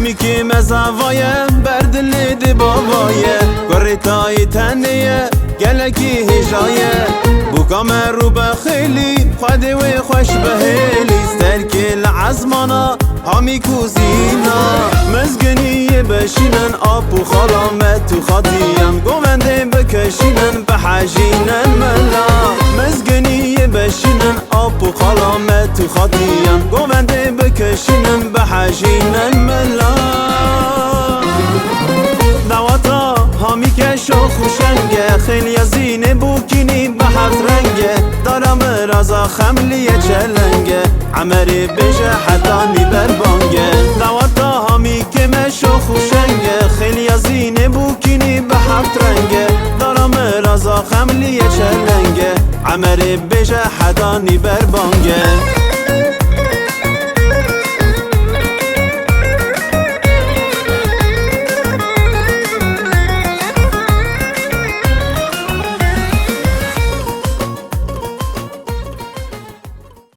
همîک مزوایه بردلی دی بابایه گریتای تنیه گلکی هجایه بوکام رو بخیلی خودی و خوش بهیلی سترکل عزمانا همîک و زینا مزگنی بشینن آب و خالامت تو خاطیم گونده بکشینن به حجینن ملا مزگنی بشینن آب و خالامت تو خاطیم گونده بکشینن به حجینن ملا دواتا همîک شوخ و شنگه خیلی زینه بوکینی به هفت رنگه دارم رازا خملیه چلنگه عمری بجه حتانی بربانگه دواتا همîک شوخ و شنگه خیلی زینه بوکینی به هفت رنگه دارم رازا خملیه چلنگه عمری بجه حتانی بربانگه